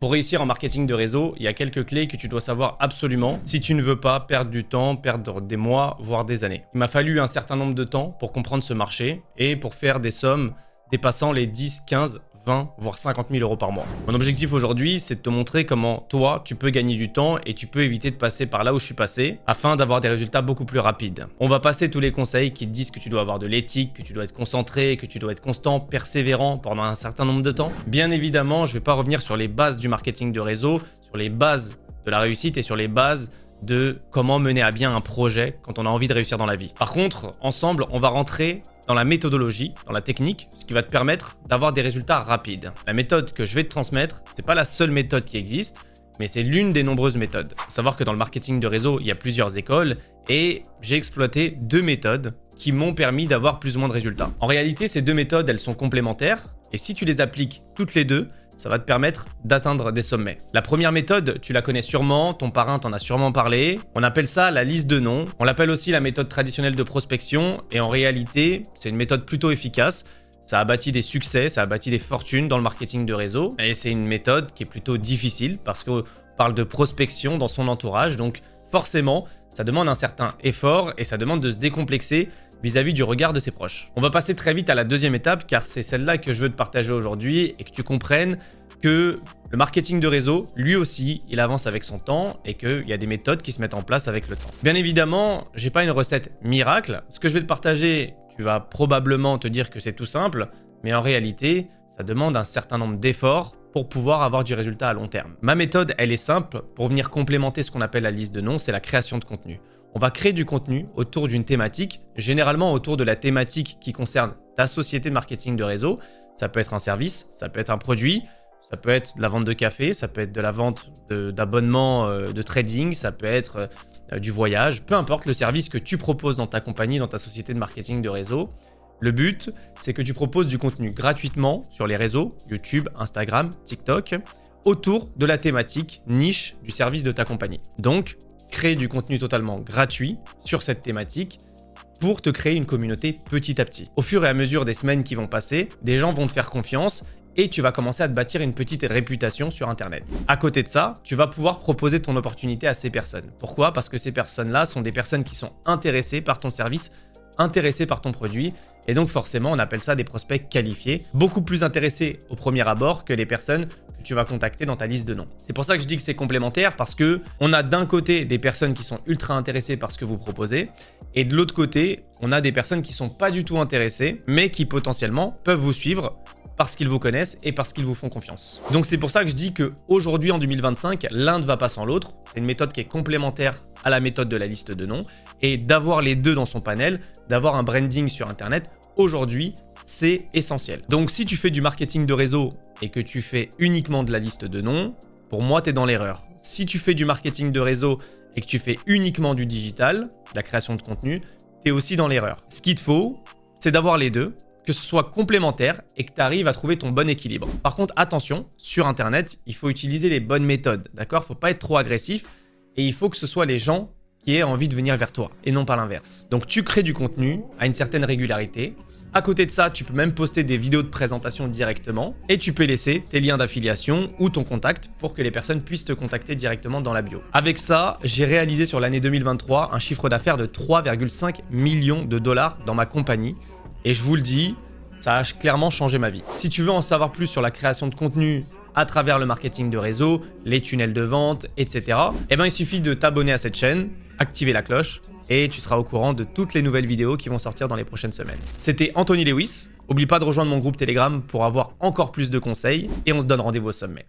Pour réussir en marketing de réseau, il y a quelques clés que tu dois savoir absolument si tu ne veux pas perdre du temps, perdre des mois, voire des années. Il m'a fallu un certain nombre de temps pour comprendre ce marché et pour faire des sommes dépassant les 10, 15, 20, voire 50 000 euros par mois. Mon objectif aujourd'hui, c'est de te montrer comment toi, tu peux gagner du temps et tu peux éviter de passer par là où je suis passé afin d'avoir des résultats beaucoup plus rapides. On va passer tous les conseils qui te disent que tu dois avoir de l'éthique, que tu dois être concentré, que tu dois être constant, persévérant pendant un certain nombre de temps. Bien évidemment, je ne vais pas revenir sur les bases du marketing de réseau, sur les bases de la réussite et sur les bases de comment mener à bien un projet quand on a envie de réussir dans la vie. Par contre, ensemble, on va rentrer dans la méthodologie, dans la technique, ce qui va te permettre d'avoir des résultats rapides. La méthode que je vais te transmettre, c'est pas la seule méthode qui existe, mais c'est l'une des nombreuses méthodes. Il faut savoir que dans le marketing de réseau, il y a plusieurs écoles et j'ai exploité deux méthodes qui m'ont permis d'avoir plus ou moins de résultats. En réalité, ces deux méthodes, elles sont complémentaires et si tu les appliques toutes les deux, ça va te permettre d'atteindre des sommets. La première méthode, tu la connais sûrement, ton parrain t'en a sûrement parlé. On appelle ça la liste de noms. On l'appelle aussi la méthode traditionnelle de prospection. Et en réalité, c'est une méthode plutôt efficace. Ça a bâti des succès, ça a bâti des fortunes dans le marketing de réseau. Et c'est une méthode qui est plutôt difficile parce qu'on parle de prospection dans son entourage. Donc forcément, ça demande un certain effort et ça demande de se décomplexer vis-à-vis du regard de ses proches. On va passer très vite à la deuxième étape car c'est celle-là que je veux te partager aujourd'hui et que tu comprennes que le marketing de réseau, lui aussi, il avance avec son temps et qu'il y a des méthodes qui se mettent en place avec le temps. Bien évidemment, j'ai pas une recette miracle. Ce que je vais te partager, tu vas probablement te dire que c'est tout simple, mais en réalité, ça demande un certain nombre d'efforts pour pouvoir avoir du résultat à long terme. Ma méthode, elle est simple. Pour venir complémenter ce qu'on appelle la liste de noms, c'est la création de contenu. On va créer du contenu autour d'une thématique, généralement autour de la thématique qui concerne ta société de marketing de réseau. Ça peut être un service, ça peut être un produit, ça peut être de la vente de café, ça peut être de la vente d'abonnements de trading, ça peut être du voyage, peu importe le service que tu proposes dans ta compagnie, dans ta société de marketing de réseau. Le but, c'est que tu proposes du contenu gratuitement sur les réseaux, YouTube, Instagram, TikTok, autour de la thématique niche du service de ta compagnie. Donc, créer du contenu totalement gratuit sur cette thématique pour te créer une communauté petit à petit. Au fur et à mesure des semaines qui vont passer, des gens vont te faire confiance et tu vas commencer à te bâtir une petite réputation sur Internet. À côté de ça, tu vas pouvoir proposer ton opportunité à ces personnes. Pourquoi? Parce que ces personnes-là sont des personnes qui sont intéressées par ton service, intéressés par ton produit et donc forcément on appelle ça des prospects qualifiés, beaucoup plus intéressés au premier abord que les personnes que tu vas contacter dans ta liste de noms. C'est pour ça que je dis que c'est complémentaire parce que on a d'un côté des personnes qui sont ultra intéressées par ce que vous proposez et de l'autre côté on a des personnes qui sont pas du tout intéressées mais qui potentiellement peuvent vous suivre parce qu'ils vous connaissent et parce qu'ils vous font confiance. Donc c'est pour ça que je dis qu'aujourd'hui en 2025, l'un ne va pas sans l'autre. C'est une méthode qui est complémentaire à la méthode de la liste de noms et d'avoir les deux dans son panel, d'avoir un branding sur Internet, aujourd'hui, c'est essentiel. Donc si tu fais du marketing de réseau et que tu fais uniquement de la liste de noms, pour moi, tu es dans l'erreur. Si tu fais du marketing de réseau et que tu fais uniquement du digital, de la création de contenu, tu es aussi dans l'erreur. Ce qu'il te faut, c'est d'avoir les deux, que ce soit complémentaire et que tu arrives à trouver ton bon équilibre. Par contre, attention, sur Internet, il faut utiliser les bonnes méthodes, d'accord? Faut pas être trop agressif et il faut que ce soit les gens qui aient envie de venir vers toi et non pas l'inverse. Donc tu crées du contenu à une certaine régularité. À côté de ça, tu peux même poster des vidéos de présentation directement et tu peux laisser tes liens d'affiliation ou ton contact pour que les personnes puissent te contacter directement dans la bio. Avec ça, j'ai réalisé sur l'année 2023 un chiffre d'affaires de 3,5 millions de dollars dans ma compagnie. Et je vous le dis, ça a clairement changé ma vie. Si tu veux en savoir plus sur la création de contenu à travers le marketing de réseau, les tunnels de vente, etc., eh ben, il suffit de t'abonner à cette chaîne, activer la cloche et tu seras au courant de toutes les nouvelles vidéos qui vont sortir dans les prochaines semaines. C'était Anthony Lewis. N'oublie pas de rejoindre mon groupe Telegram pour avoir encore plus de conseils et on se donne rendez-vous au sommet.